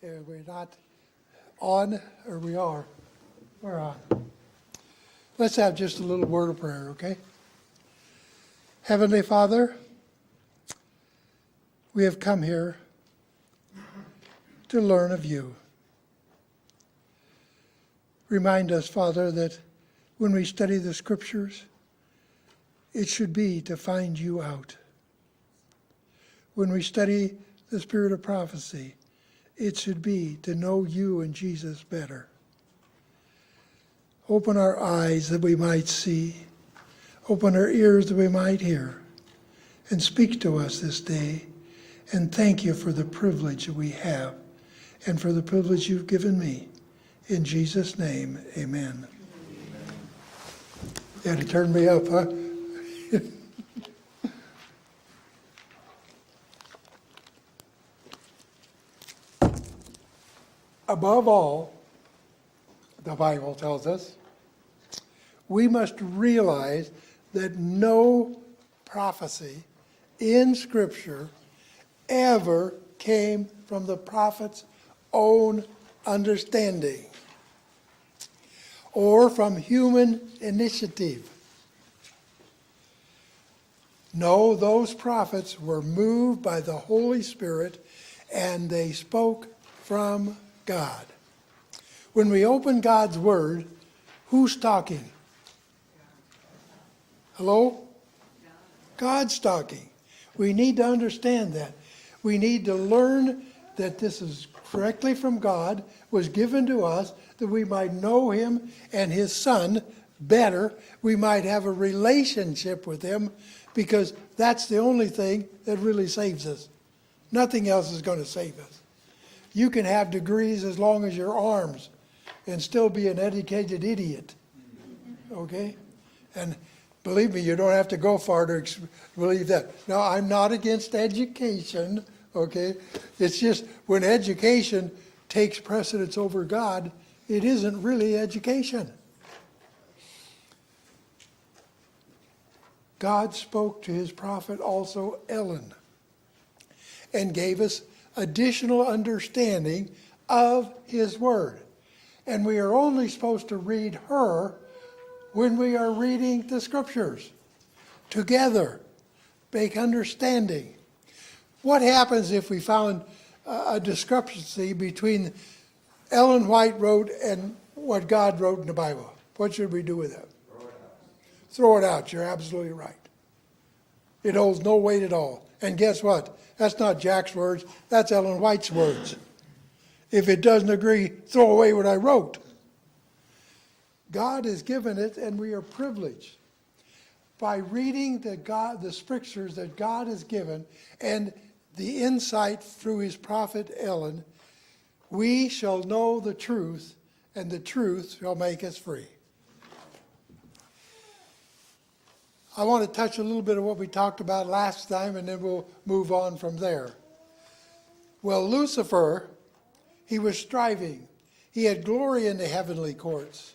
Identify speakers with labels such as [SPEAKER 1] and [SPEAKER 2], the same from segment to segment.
[SPEAKER 1] We're not on, or we are? We're on. Let's have just a little word of prayer, okay? Heavenly Father, we have come here to learn of you. Remind us, Father, that when we study the Scriptures, it should be to find you out. When we study the spirit of prophecy, it should be to know you and Jesus better. Open our eyes that we might see. Open our ears that we might hear. And speak to us this day. And thank you for the privilege that we have and for the privilege you've given me. In Jesus' name, amen. You had to turn me up, huh? Above all, the Bible tells us, we must realize that no prophecy in Scripture ever came from the prophet's own understanding or from human initiative. No, those prophets were moved by the Holy Spirit and they spoke from God. When we open God's Word, who's talking? Hello? God's talking. We need to understand that. We need to learn that this is directly from God, was given to us, that we might know Him and His Son better. We might have a relationship with Him, because that's the only thing that really saves us. Nothing else is going to save us. You can have degrees as long as your arms and still be an educated idiot. Okay? And believe me, you don't have to go far to believe that. Now, I'm not against education, okay? It's just when education takes precedence over God, it isn't really education. God spoke to his prophet also, Ellen, and gave us additional understanding of his word. And we are only supposed to read her when we are reading the Scriptures together, make understanding. What happens if we found a discrepancy between Ellen White wrote and what God wrote in the Bible? What should we do with that? Throw it out. You're absolutely right. It holds no weight at all. And guess what? That's not Jack's words. That's Ellen White's words. If it doesn't agree, throw away what I wrote. God has given it, and we are privileged. By reading the Scriptures that God has given and the insight through his prophet Ellen, we shall know the truth, and the truth shall make us free. I want to touch a little bit of what we talked about last time, and then we'll move on from there. Well, Lucifer, he was striving. He had glory in the heavenly courts,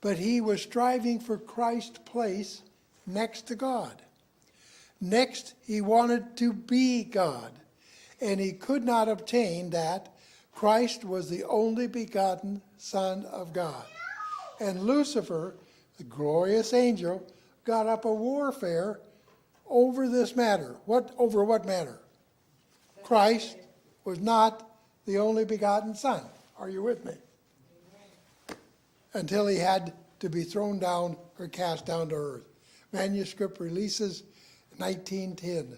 [SPEAKER 1] but he was striving for Christ's place next to God. Next, he wanted to be God, and he could not obtain that. Christ was the only begotten Son of God. And Lucifer, the glorious angel, got up a warfare over this matter. Over what matter? Christ was not the only begotten Son. Are you with me? Until he had to be thrown down or cast down to earth. Manuscript releases 1910.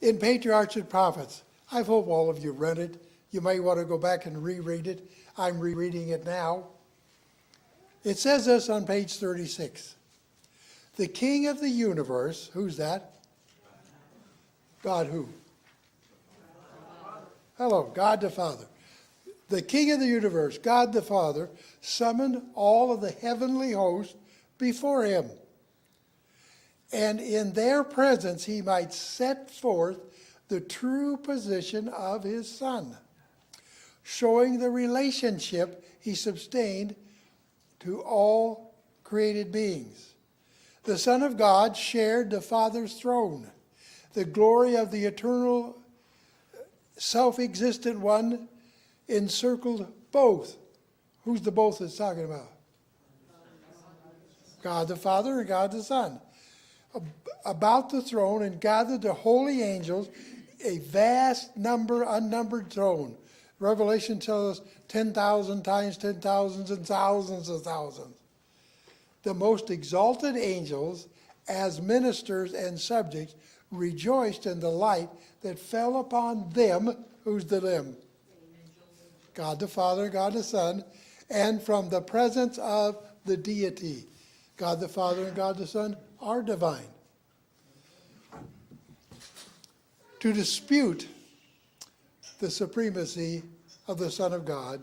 [SPEAKER 1] In Patriarchs and Prophets, I hope all of you read it. You may want to go back and reread it. I'm rereading it now. It says this on page 36. The King of the universe, who's that? God who? Hello, God the Father. The King of the universe, God the Father, summoned all of the heavenly host before him. And in their presence he might set forth the true position of his Son, showing the relationship he sustained to all created beings. The Son of God shared the Father's throne. The glory of the eternal self-existent one encircled both. Who's the both it's talking about? God the Father and God the Son. About the throne, and gathered the holy angels, a vast number, unnumbered throne. Revelation tells us 10,000 times 10,000s and thousands of thousands. The most exalted angels, as ministers and subjects, rejoiced in the light that fell upon them. Who's the them? God the Father, God the Son, and from the presence of the deity. God the Father and God the Son are divine. To dispute the supremacy of the Son of God,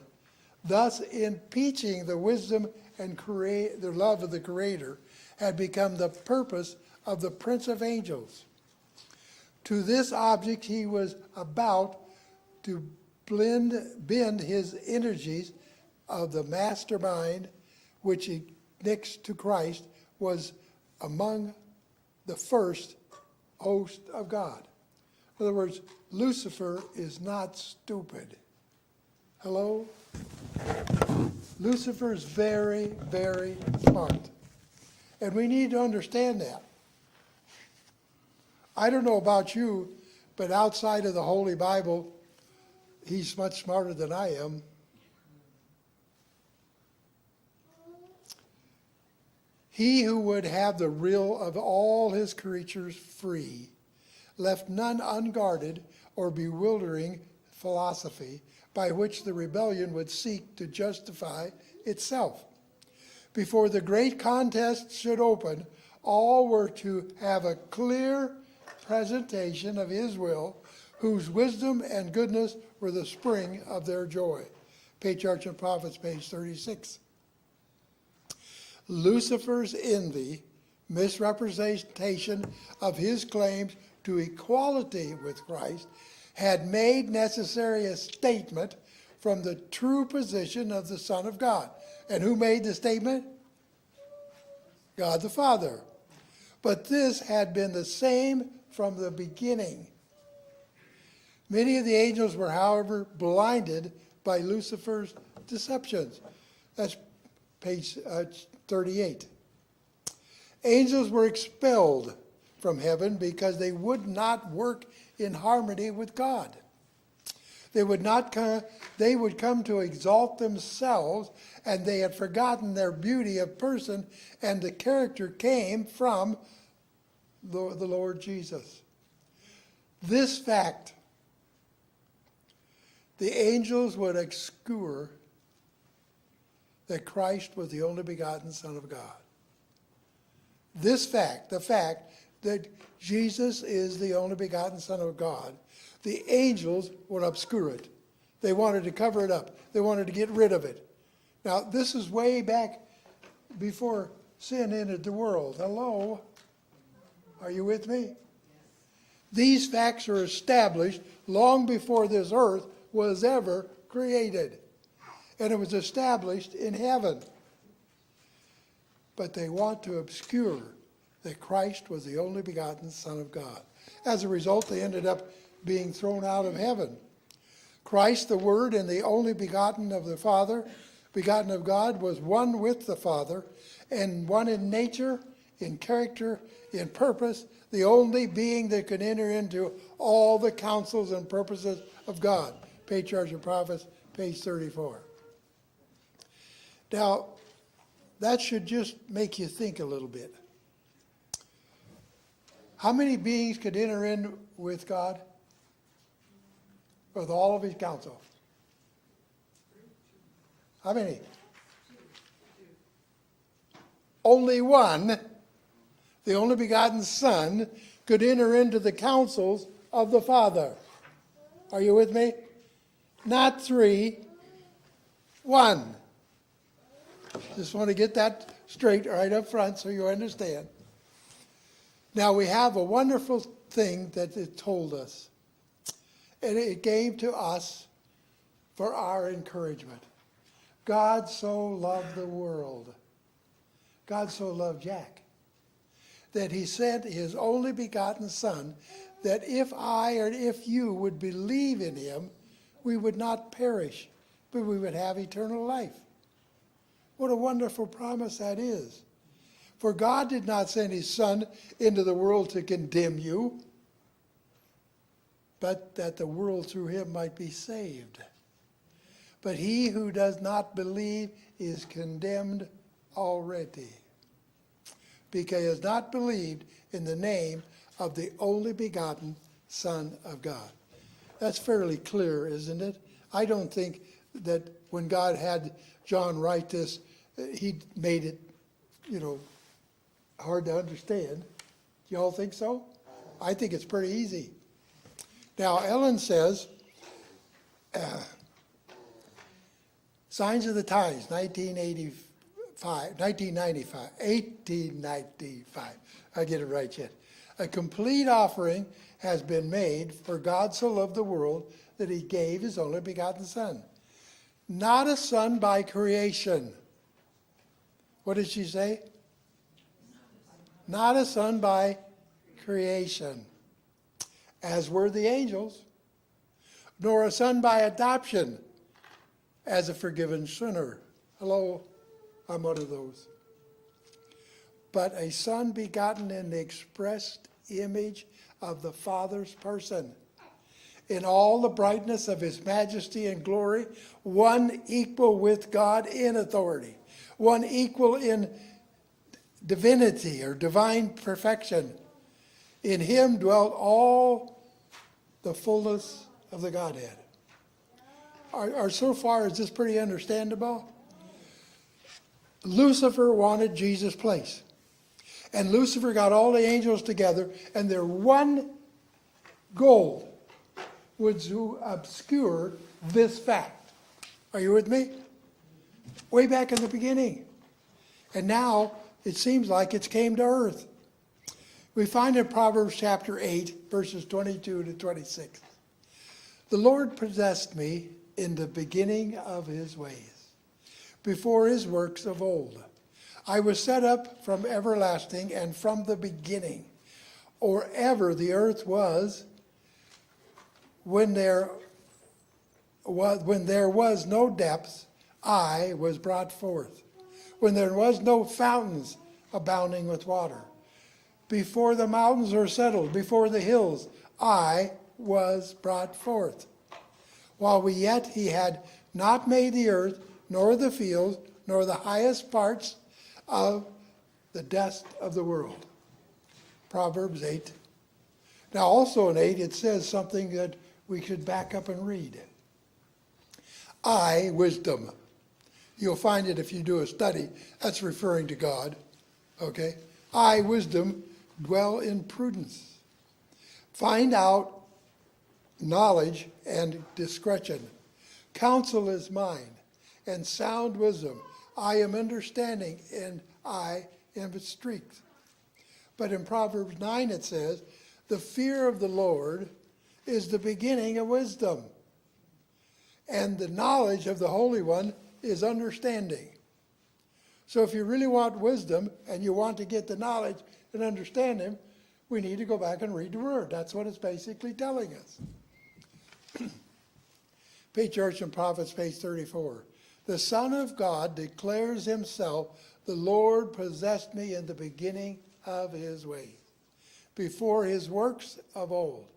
[SPEAKER 1] thus impeaching the wisdom and the love of the Creator, had become the purpose of the Prince of Angels. To this object he was about to bend his energies of the mastermind, which next to Christ was among the first host of God. In other words, Lucifer is not stupid. Hello? Lucifer is very, very smart. And we need to understand that. I don't know about you, but outside of the Holy Bible, he's much smarter than I am. He who would have the will of all his creatures free, left none unguarded or bewildering philosophy by which the rebellion would seek to justify itself. Before the great contest should open, all were to have a clear presentation of his will, whose wisdom and goodness were the spring of their joy. Patriarchs and Prophets, page 36. Lucifer's envy, misrepresentation of his claims to equality with Christ, had made necessary a statement from the true position of the Son of God. And who made the statement? God the Father. But this had been the same from the beginning. Many of the angels were, however, blinded by Lucifer's deceptions. That's page 38. Angels were expelled from heaven because they would not work in harmony with God. They would come to exalt themselves, and they had forgotten their beauty of person, and the character came from the Lord Jesus. This fact, the angels would obscure that Christ was the only begotten Son of God. This fact, the fact that Jesus is the only begotten Son of God, the angels would obscure it. They wanted to cover it up. They wanted to get rid of it. Now, this is way back before sin entered the world. Hello? Are you with me? These facts are established long before this earth was ever created. And it was established in heaven. But they want to obscure that Christ was the only begotten Son of God. As a result, they ended up being thrown out of heaven. Christ, the Word and the only begotten of the Father, begotten of God, was one with the Father, and one in nature, in character, in purpose, the only being that could enter into all the counsels and purposes of God. Patriarchs and Prophets, page 34. Now, that should just make you think a little bit. How many beings could enter in with God? With all of his counsel? How many? Only one, the only begotten Son, could enter into the counsels of the Father. Are you with me? Not three, one. Just want to get that straight right up front so you understand. Now we have a wonderful thing that it told us. And it gave to us for our encouragement. God so loved the world. God so loved Jack, that he sent his only begotten Son, that if I or if you would believe in him, we would not perish, but we would have eternal life. What a wonderful promise that is. For God did not send his Son into the world to condemn you, but that the world through him might be saved. But he who does not believe is condemned already, because he has not believed in the name of the only begotten Son of God. That's fairly clear, isn't it? I don't think that when God had John write this, he made it, hard to understand. Do you all think so? I think it's pretty easy. Now, Ellen says, Signs of the Times, 1895. I get it right yet. A complete offering has been made, for God so loved the world that he gave his only begotten Son. Not a son by creation. What did she say? Not a son by creation, as were the angels, nor a son by adoption, as a forgiven sinner. Hello, I'm one of those. But a son begotten in the expressed image of the Father's person, in all the brightness of his majesty and glory, one equal with God in authority, one equal in divinity or divine perfection. In him dwelt all the fullness of the Godhead. So far, is this pretty understandable? Lucifer wanted Jesus' place. And Lucifer got all the angels together, and their one goal was to obscure this fact. Are you with me? Way back in the beginning. And now it seems like it's came to earth. We find in Proverbs chapter 8, verses 22 to 26. The Lord possessed me in the beginning of his ways, before his works of old. I was set up from everlasting and from the beginning, or ever the earth was, when there was no depths, I was brought forth. When there was no fountains abounding with water. Before the mountains were settled, before the hills, I was brought forth. While he had not made the earth, nor the fields, nor the highest parts of the dust of the world. Proverbs 8. Now also in 8 it says something that we should back up and read. I, wisdom. You'll find it if you do a study. That's referring to God. Okay? I, wisdom, dwell in prudence. Find out knowledge and discretion. Counsel is mine, and sound wisdom. I am understanding, and I am its strength. But in Proverbs 9 it says, the fear of the Lord is the beginning of wisdom, and the knowledge of the Holy One is understanding. So if you really want wisdom, and you want to get the knowledge and understand him, we need to go back and read the Word. That's what it's basically telling us. Patriarchs and Prophets, page 34. The Son of God declares himself, the Lord possessed me in the beginning of his ways, before his works of old.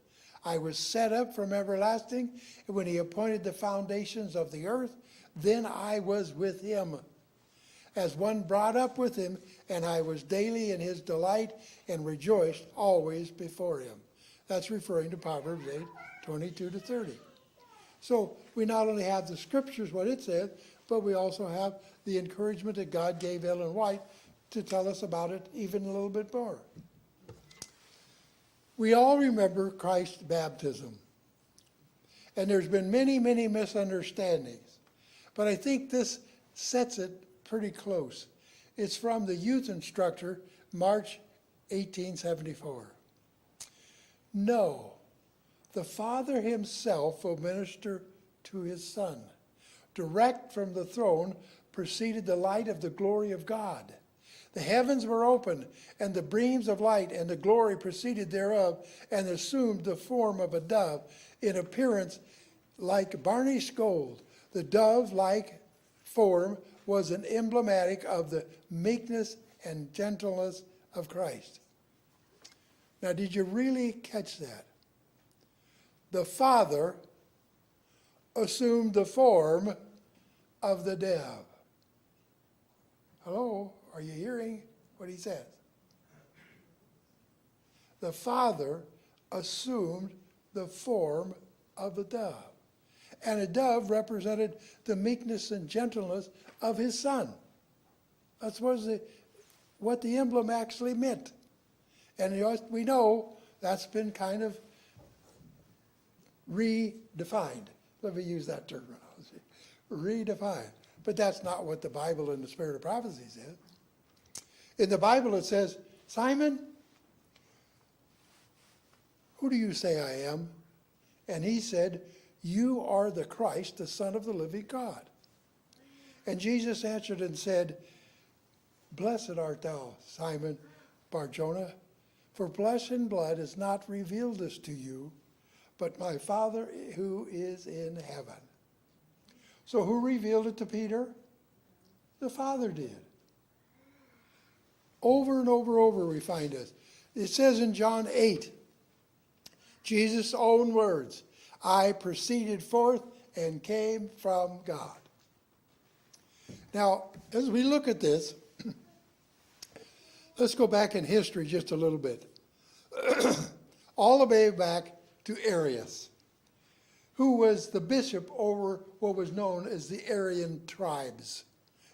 [SPEAKER 1] I was set up from everlasting, and when he appointed the foundations of the earth, then I was with him, as one brought up with him, and I was daily in his delight, and rejoiced always before him. That's referring to Proverbs 8, 22 to 30. So we not only have the scriptures, what it says, but we also have the encouragement that God gave Ellen White to tell us about it even a little bit more. We all remember Christ's baptism. And there's been many, many misunderstandings. But I think this sets it pretty close. It's from the youth instructor, March 1874. No, the Father himself will minister to his Son. Direct from the throne proceeded the light of the glory of God. The heavens were opened, and the beams of light and the glory proceeded thereof, and assumed the form of a dove, in appearance like varnished gold. The dove-like form was an emblematic of the meekness and gentleness of Christ. Now, did you really catch that? The Father assumed the form of the dove. Hello? Are you hearing what he says? The Father assumed the form of a dove. And a dove represented the meekness and gentleness of his Son. That's what the emblem actually meant. And we know that's been kind of redefined. Let me use that terminology. Redefined. But that's not what the Bible and the Spirit of Prophecy says. In the Bible it says, Simon, who do you say I am? And he said, you are the Christ, the Son of the living God. And Jesus answered and said, blessed art thou, Simon Bar-Jonah, for flesh and blood has not revealed this to you, but my Father who is in heaven. So who revealed it to Peter? The Father did. Over and over we find this. It says in John 8, Jesus' own words, I proceeded forth and came from God. Now, as we look at this, let's go back in history just a little bit. All the way back to Arius, who was the bishop over what was known as the Aryan tribes.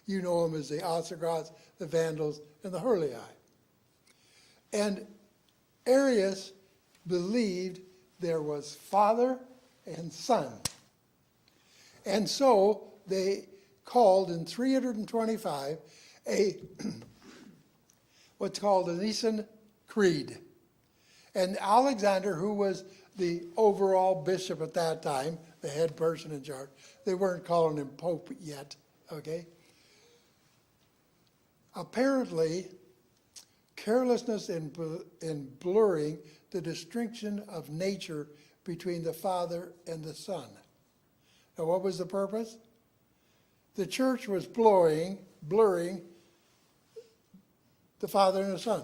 [SPEAKER 1] You know them as the Ostrogoths, the Vandals, and the Heruli. And Arius believed there was Father and Son. And so they called in 325 what's called the Nicene Creed. And Alexander, who was the overall bishop at that time, the head person in charge, they weren't calling him Pope yet, okay? Apparently, carelessness in blurring the distinction of nature between the Father and the Son. Now, what was the purpose? The church was blurring the Father and the Son.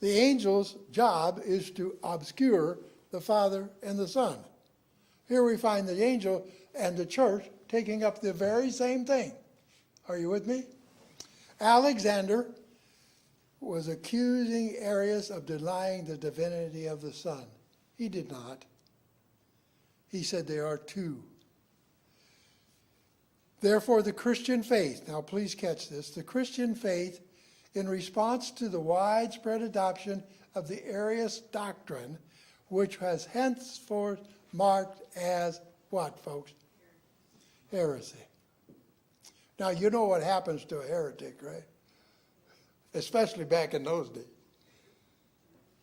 [SPEAKER 1] The angel's job is to obscure the Father and the Son. Here we find the angel and the church taking up the very same thing. Are you with me? Alexander was accusing Arius of denying the divinity of the Son. He did not. He said they are two. Therefore, the Christian faith, now please catch this, the Christian faith, in response to the widespread adoption of the Arius doctrine, which has henceforth marked as what, folks? Heresy. Now, you know what happens to a heretic, right? Especially back in those days.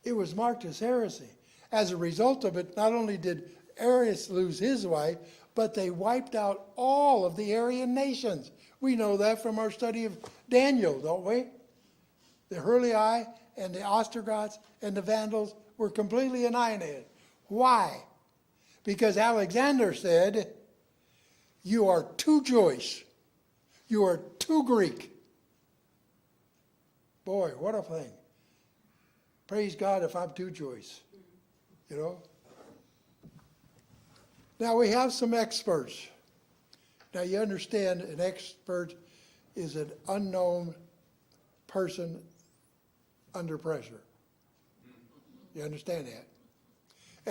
[SPEAKER 1] It was marked as heresy. As a result of it, not only did Arius lose his wife, but they wiped out all of the Aryan nations. We know that from our study of Daniel, don't we? The Heruli and the Ostrogoths and the Vandals were completely annihilated. Why? Because Alexander said, you are too Jewish. You are too Greek. Boy, what a thing. Praise God if I'm too Jewish. You know? Now we have some experts. Now you understand an expert is an unknown person under pressure. You understand that?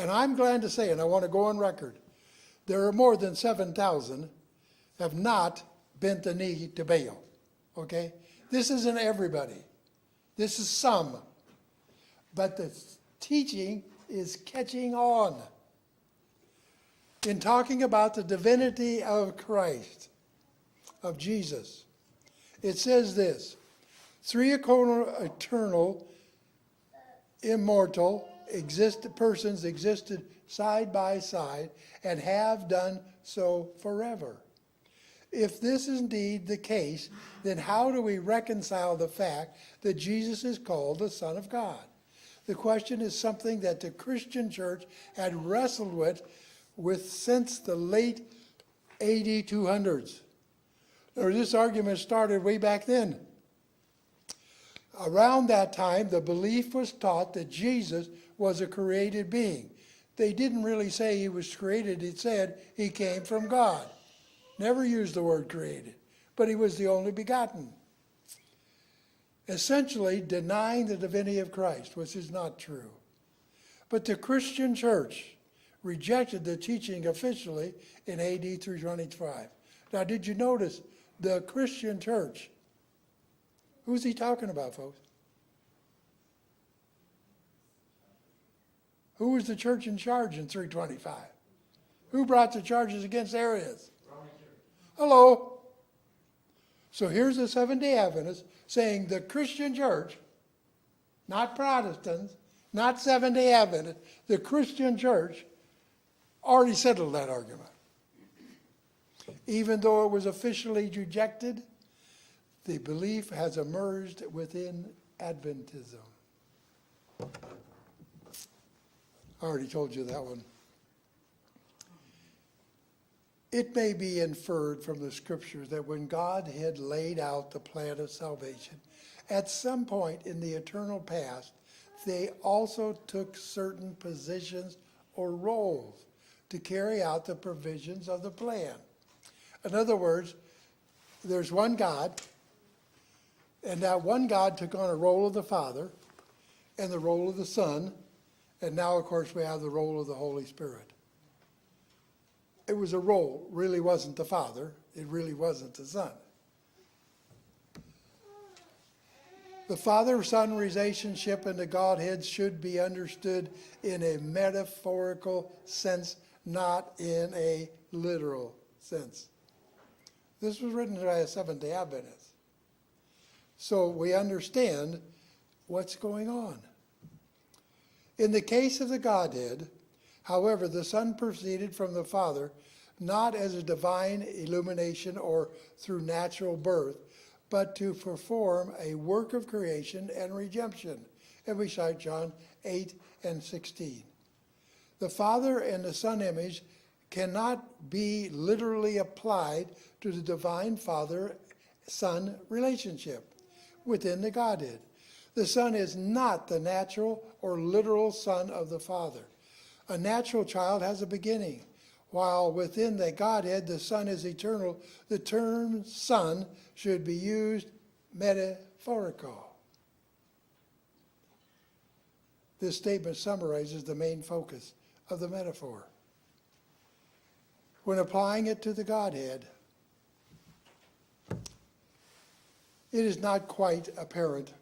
[SPEAKER 1] And I'm glad to say, and I want to go on record, there are more than 7,000 have not bent the knee to Baal. Okay? This isn't everybody. This is some. But the teaching is catching on. In talking about the divinity of Christ, of Jesus, it says this, three eternal, immortal, persons existed side by side and have done so forever. If this is indeed the case, then how do we reconcile the fact that Jesus is called the Son of God? The question is something that the Christian church had wrestled with since the late AD 200s. Or this argument started way back then. Around that time, the belief was taught that Jesus was a created being. They didn't really say he was created. It said he came from God. Never used the word created, but he was the only begotten. Essentially denying the divinity of Christ, which is not true. But the Christian church rejected the teaching officially in AD 325. Now, did you notice the Christian church? Who's he talking about, folks? Who was the church in charge in 325? Who brought the charges against Arius? Hello. So here's the Seventh-day Adventists saying the Christian church, not Protestants, not Seventh-day Adventists, the Christian church already settled that argument. Even though it was officially rejected, the belief has emerged within Adventism. I already told you that one. It may be inferred from the scriptures that when God had laid out the plan of salvation, at some point in the eternal past, they also took certain positions or roles to carry out the provisions of the plan. In other words, there's one God, and that one God took on a role of the Father and the role of the Son, and now, of course, we have the role of the Holy Spirit. It was a role, really wasn't the Father, it really wasn't the Son. The Father-Son relationship in the Godhead should be understood in a metaphorical sense, not in a literal sense. This was written by a Seventh-day Adventist. So we understand what's going on. In the case of the Godhead, however, the Son proceeded from the Father, not as a divine illumination or through natural birth, but to perform a work of creation and redemption. And we cite John 8 and 16. The Father and the Son image cannot be literally applied to the divine Father-Son relationship within the Godhead. The Son is not the natural or literal Son of the Father. A natural child has a beginning, while within the Godhead the Son is eternal. The term Son should be used metaphorical. This statement summarizes the main focus of the metaphor. When applying it to the Godhead, it is not quite apparent,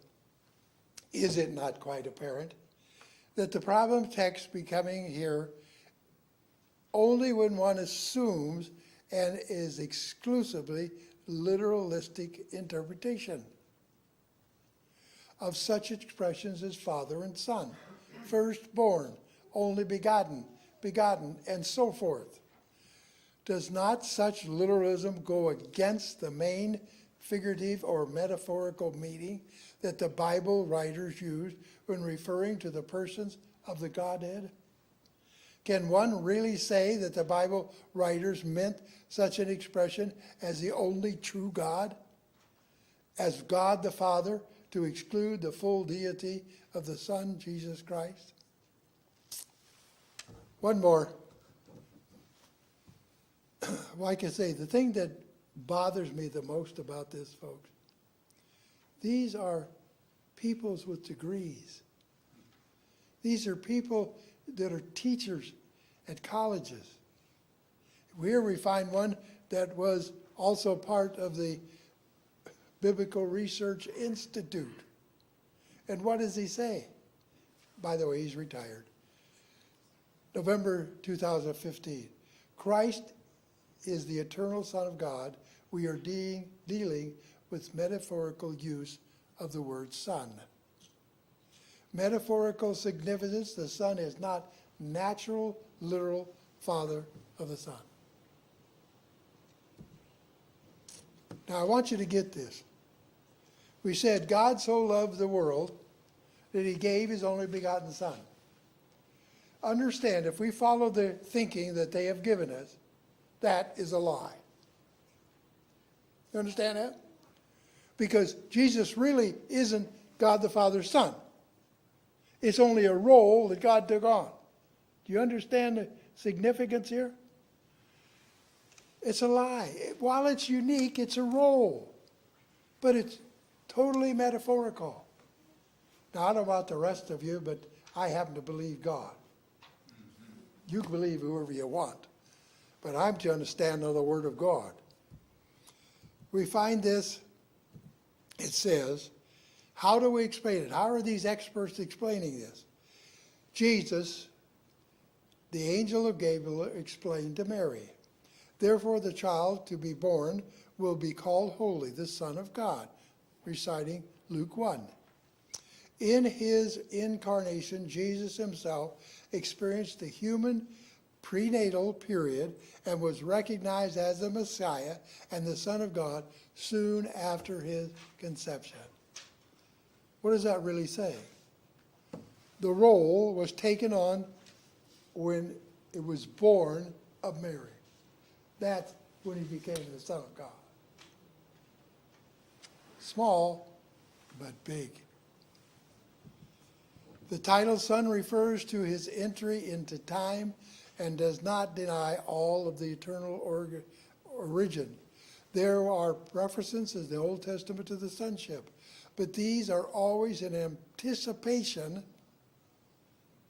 [SPEAKER 1] that the problem text becoming here only when one assumes and is exclusively literalistic interpretation of such expressions as Father and Son, firstborn, only begotten, and so forth. Does not such literalism go against the main figurative or metaphorical meaning that the Bible writers use when referring to the persons of the Godhead? Can one really say that the Bible writers meant such an expression as the only true God, as God the Father, to exclude the full deity of the Son, Jesus Christ? One more. Like I say, the thing that bothers me the most about this, folks, these are peoples with degrees. These are people that are teachers at colleges. Here we find one that was also part of the Biblical Research Institute. And what does he say? By the way, he's retired. November 2015. Christ is the eternal Son of God. We are dealing with metaphorical use of the word Son. Metaphorical significance, the Son is not natural, literal Father of the Son. Now I want you to get this. We said God so loved the world that he gave his only begotten Son. Understand, if we follow the thinking that they have given us, that is a lie. You understand that? Because Jesus really isn't God the Father's Son. It's only a role that God took on. Do you understand the significance here? It's a lie. While it's unique, it's a role. But it's totally metaphorical. Now, I don't know about the rest of you, but I happen to believe God. You can believe whoever you want. But I'm to understand the Word of God. We find this, it says, how do we explain it? How are these experts explaining this? Jesus, the angel of Gabriel, explained to Mary, therefore the child to be born will be called holy, the Son of God, reciting Luke 1. In his incarnation, Jesus himself experienced the human prenatal period and was recognized as the Messiah and the Son of God soon after his conception. What does that really say? The role was taken on when it was born of Mary. That's when he became the Son of God. Small, but big. The title Son refers to his entry into time and does not deny all of the eternal origin. There are references in the Old Testament to the sonship, but these are always in anticipation.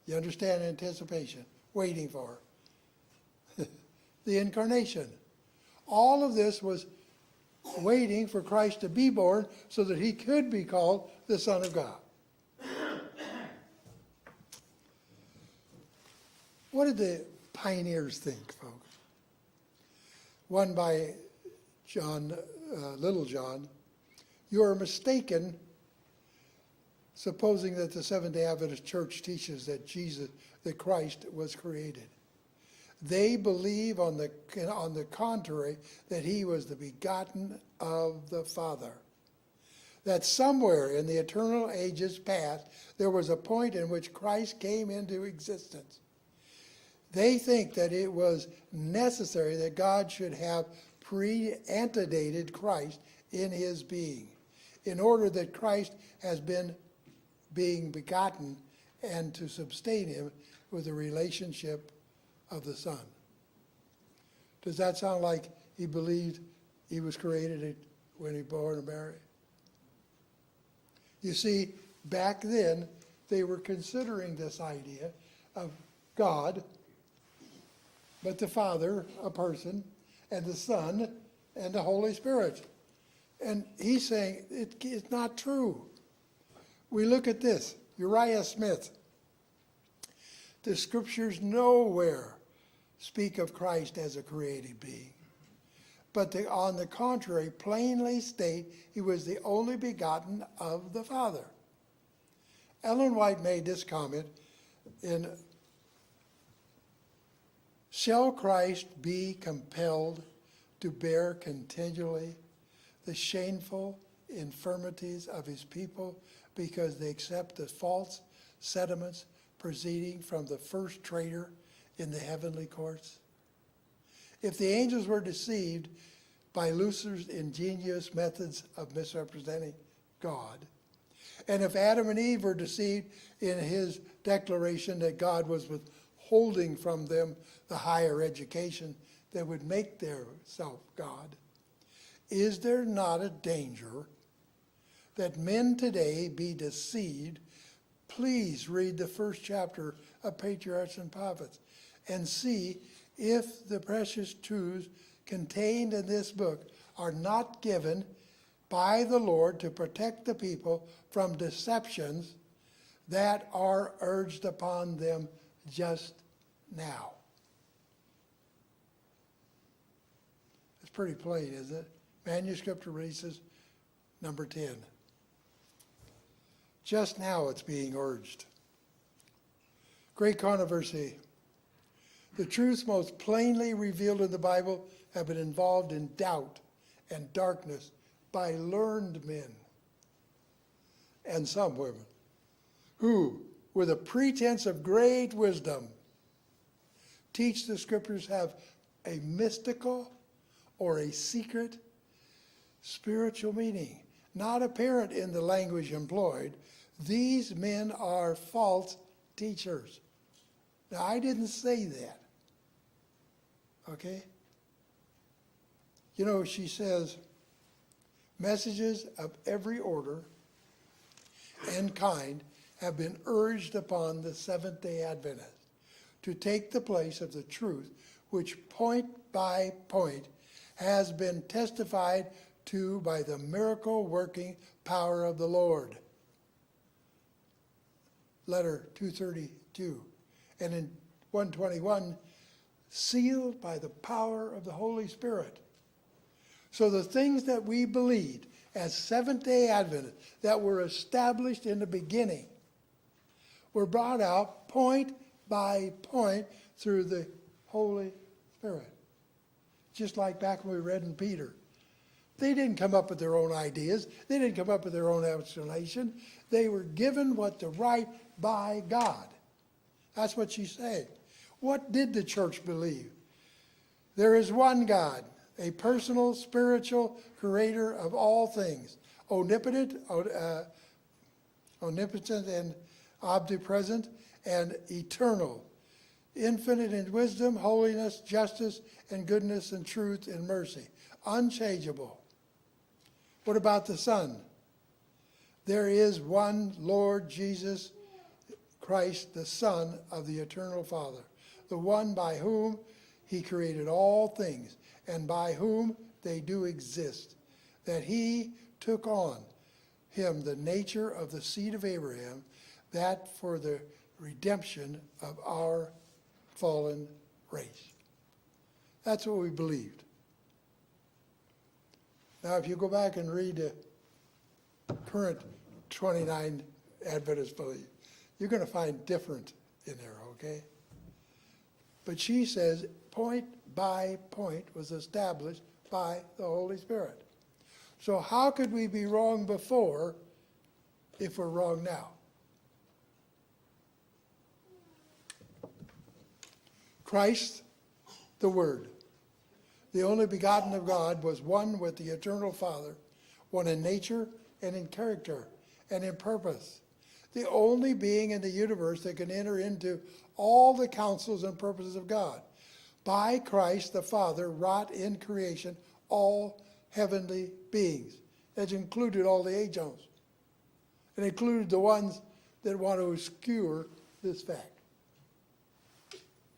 [SPEAKER 1] You understand anticipation? Waiting for the incarnation. All of this was waiting for Christ to be born so that he could be called the Son of God. What did the pioneers think, folks? One by John, Little John. You are mistaken, supposing that the Seventh-day Adventist Church teaches that that Christ was created. They believe, on the contrary, that he was the begotten of the Father. That somewhere in the eternal ages past, there was a point in which Christ came into existence. They think that it was necessary that God should have pre-antedated Christ in his being, in order that Christ has been being begotten and to sustain him with the relationship of the Son. Does that sound like he believed he was created when he was born of Mary? You see, back then, they were considering this idea of God, but the Father, a person, and the Son, and the Holy Spirit. And he's saying it's not true. We look at this, Uriah Smith. The scriptures nowhere speak of Christ as a created being, but on the contrary, plainly state he was the only begotten of the Father. Ellen White made this comment in Shall Christ be compelled to bear continually the shameful infirmities of his people because they accept the false sentiments proceeding from the first traitor in the heavenly courts? If the angels were deceived by Lucifer's ingenious methods of misrepresenting God, and if Adam and Eve were deceived in his declaration that God was withholding from them the higher education that would make their self God, is there not a danger that men today be deceived? Please read the first chapter of Patriarchs and Prophets and see if the precious truths contained in this book are not given by the Lord to protect the people from deceptions that are urged upon them just now. It's pretty plain, isn't it? Manuscript releases number 10. Just now it's being urged. Great controversy. The truths most plainly revealed in the Bible have been involved in doubt and darkness by learned men and some women, who, with a pretense of great wisdom, teach the scriptures have a mystical or a secret spiritual meaning, not apparent in the language employed. These men are false teachers. Now, I didn't say that. Okay? You know, she says, messages of every order and kind have been urged upon the Seventh-day Adventists to take the place of the truth which point by point has been testified to by the miracle-working power of the Lord. Letter 232. And in 121, sealed by the power of the Holy Spirit. So the things that we believed as Seventh-day Adventists that were established in the beginning were brought out point by point through the Holy Spirit. Just like back when we read in Peter. They didn't come up with their own ideas. They didn't come up with their own explanation. They were given what to write by God. That's what she's saying. What did the church believe? There is one God, a personal, spiritual creator of all things, omnipotent and omnipresent and eternal, infinite in wisdom, holiness, justice, and goodness, and truth, and mercy, unchangeable. What about the Son? There is one Lord Jesus Christ, the Son of the eternal Father, the one by whom he created all things, and by whom they do exist, that he took on him the nature of the seed of Abraham, that for the redemption of our fallen race. That's what we believed. Now, if you go back and read the current 29 Adventist belief, you're going to find different in there, okay? But she says point by point was established by the Holy Spirit. So how could we be wrong before if we're wrong now? Christ, the Word, the only begotten of God, was one with the eternal Father, one in nature and in character and in purpose. The only being in the universe that can enter into all the counsels and purposes of God. By Christ the Father wrought in creation all heavenly beings. That included all the angels. It included the ones that want to obscure this fact.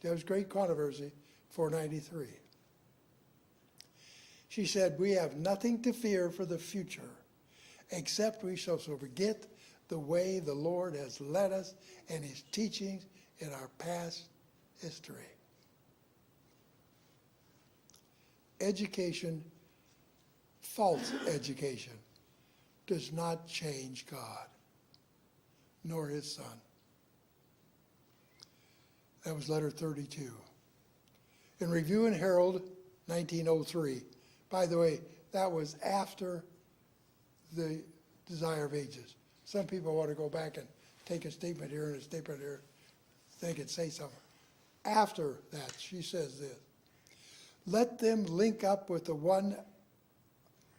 [SPEAKER 1] There was great controversy, 493. She said, we have nothing to fear for the future, except we shall forget the way the Lord has led us and his teachings in our past history. Education, false education, does not change God, nor his Son. That was letter 32. In Review and Herald, 1903. By the way, that was after the Desire of Ages. Some people want to go back and take a statement here and a statement here. They could say something. After that, she says this. Let them link up with the one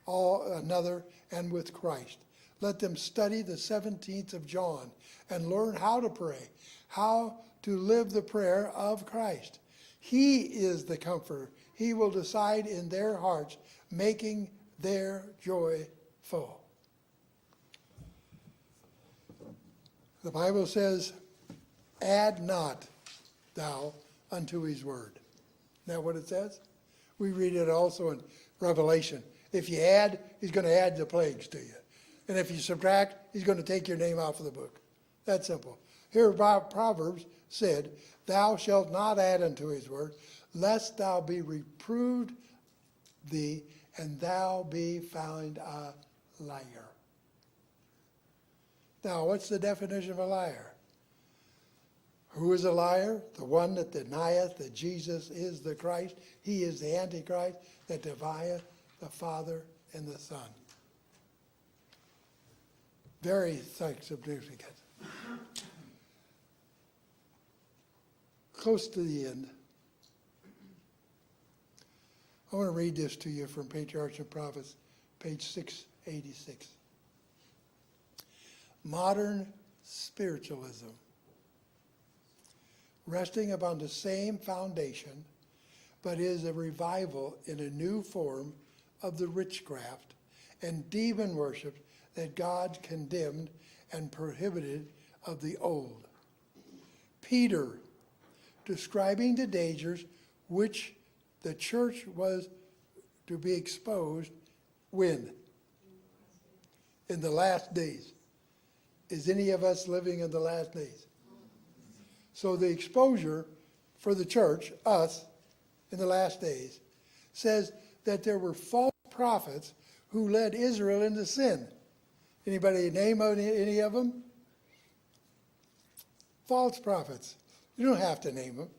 [SPEAKER 1] another and with Christ. Let them study the 17th of John and learn how to pray, how to live the prayer of Christ. He is the comforter. He will decide in their hearts, making their joy full. The Bible says, add not thou unto his word. Isn't that what it says? We read it also in Revelation. If you add, he's going to add the plagues to you. And if you subtract, he's going to take your name off of the book. That's simple. Here Proverbs said, thou shalt not add unto his word, lest thou be reproved thee, and thou be found a liar. Now, what's the definition of a liar? Who is a liar? The one that denieth that Jesus is the Christ. He is the Antichrist that defieth the Father and the Son. Very significant. Close to the end, I want to read this to you from Patriarchs and Prophets, page 686. Modern spiritualism, resting upon the same foundation, but is a revival in a new form of the witchcraft and demon worship that God condemned and prohibited of the old. Peter, describing the dangers which the church was to be exposed when? In the last days. Is any of us living in the last days? So the exposure for the church, us, in the last days, says that there were false prophets who led Israel into sin. Anybody name any of them? False prophets. You don't have to name them.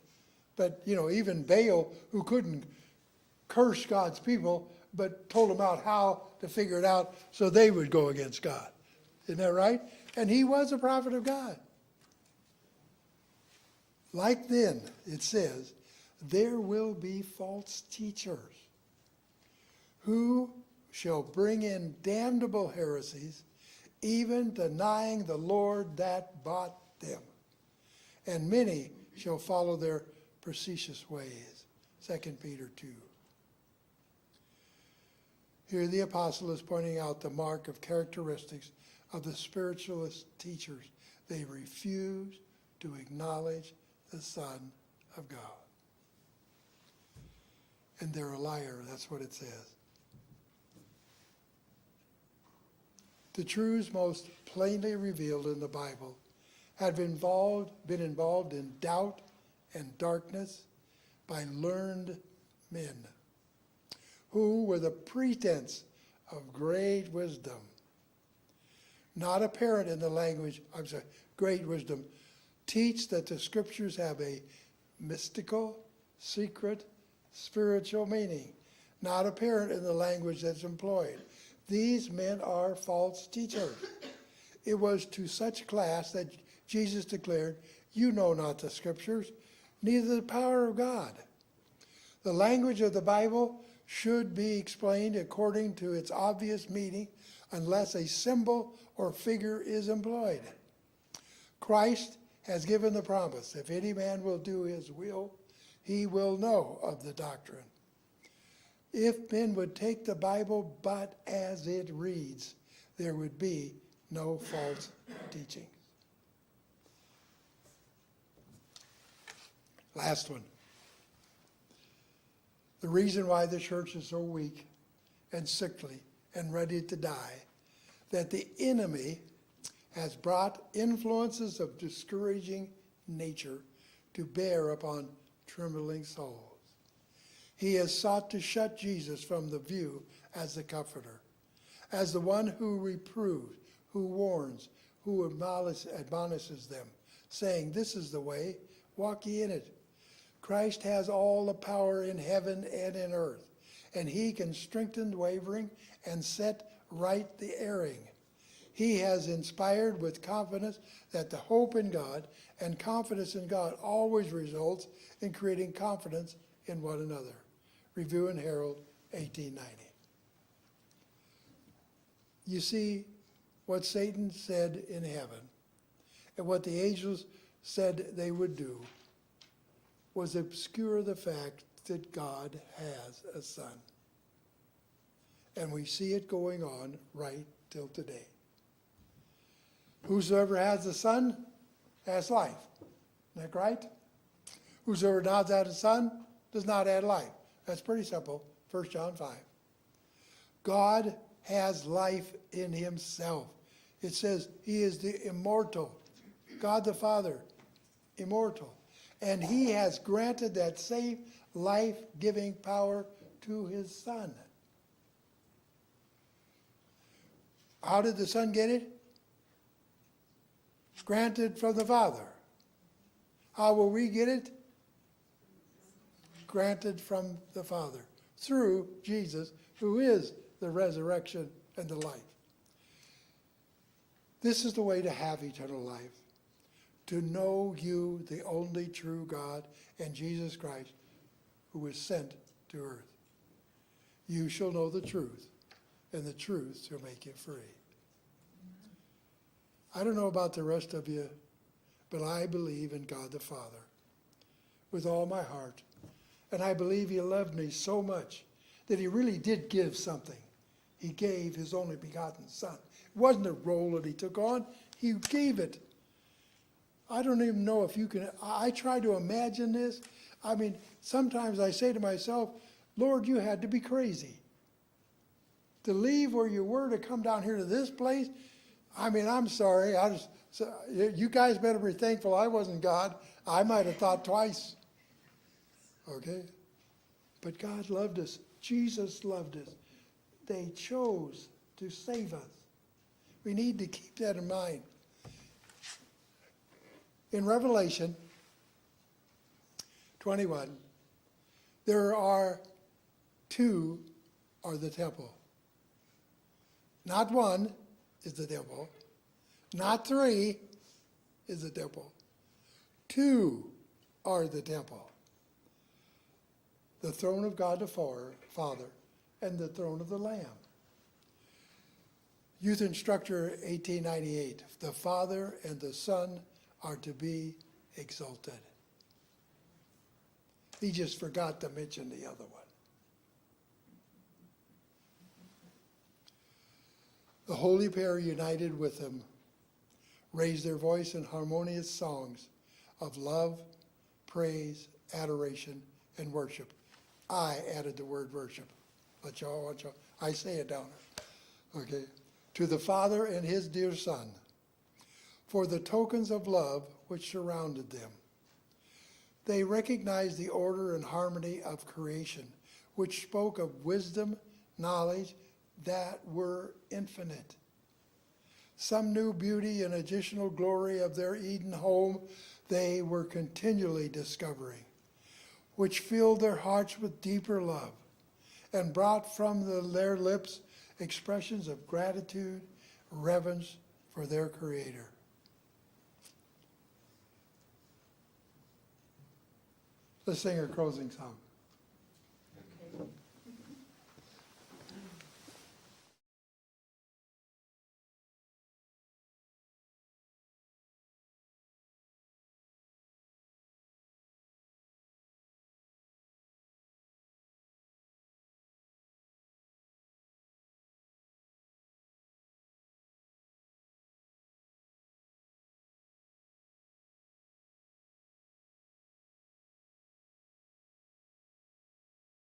[SPEAKER 1] But, even Baal, who couldn't curse God's people, but told them out how to figure it out so they would go against God. Isn't that right? And he was a prophet of God. Like then, it says, there will be false teachers who shall bring in damnable heresies, even denying the Lord that bought them. And many shall follow their facetious ways. 2 Peter 2. Here the apostle is pointing out the mark of characteristics of the spiritualist teachers. They refuse to acknowledge the Son of God. And they're a liar, that's what it says. The truths most plainly revealed in the Bible had been involved in doubt and darkness by learned men who, with a pretense of great wisdom, not apparent in the language, great wisdom, teach that the scriptures have a mystical, secret, spiritual meaning, not apparent in the language that's employed. These men are false teachers. It was to such class that Jesus declared, "You know not the scriptures, neither the power of God." The language of the Bible should be explained according to its obvious meaning unless a symbol or figure is employed. Christ has given the promise, if any man will do his will, he will know of the doctrine. If men would take the Bible but as it reads, there would be no false teaching. Last one. The reason why the church is so weak and sickly and ready to die, that the enemy has brought influences of discouraging nature to bear upon trembling souls. He has sought to shut Jesus from the view as the comforter, as the one who reproves, who warns, who admonishes them, saying, "This is the way, walk ye in it." Christ has all the power in heaven and in earth, and he can strengthen the wavering and set right the erring. He has inspired with confidence that the hope in God and confidence in God always results in creating confidence in one another. Review and Herald, 1890. You see, what Satan said in heaven and what the angels said they would do was obscure the fact that God has a son. And we see it going on right till today. Whosoever has the Son has life. Isn't that right? Whosoever does not have the Son does not have life. That's pretty simple. 1 John 5. God has life in himself. It says he is the immortal. God the Father, immortal. And he has granted that same life-giving power to his Son. How did the Son get it? Granted from the Father. How will we get it? Granted from the Father. through Jesus, who is the resurrection and the life. This is the way to have eternal life, to know you, the only true God, and Jesus Christ, who was sent to earth. You shall know the truth, and the truth shall make you free. I don't know about the rest of you, but I believe in God the Father with all my heart. And I believe he loved me so much that he really did give something. He gave his only begotten Son. It wasn't a role that he took on. He gave it. I don't even know if you can. I try to imagine this. I mean, sometimes I say to myself, Lord, you had to be crazy to leave where you were to come down here to this place. I mean, I'm sorry. You guys better be thankful I wasn't God. I might have thought twice. Okay? But God loved us. Jesus loved us. They chose to save us. We need to keep that in mind. In Revelation 21, there are two are the temple. Not one is the temple. Not three is the temple. Two are the temple. The throne of God the Father and the throne of the Lamb. Youth Instructor 1898, the Father and the Son are to be exalted. He just forgot to mention the other one. The holy pair united with him raised their voice in harmonious songs of love, praise, adoration, and worship. I added the word worship. I say it down there. Okay. To the Father and his dear Son, for the tokens of love which surrounded them. They recognized the order and harmony of creation, which spoke of wisdom, knowledge that were infinite. Some new beauty and additional glory of their Eden home they were continually discovering, which filled their hearts with deeper love and brought from their lips expressions of gratitude, reverence for their Creator. Let's sing our closing song.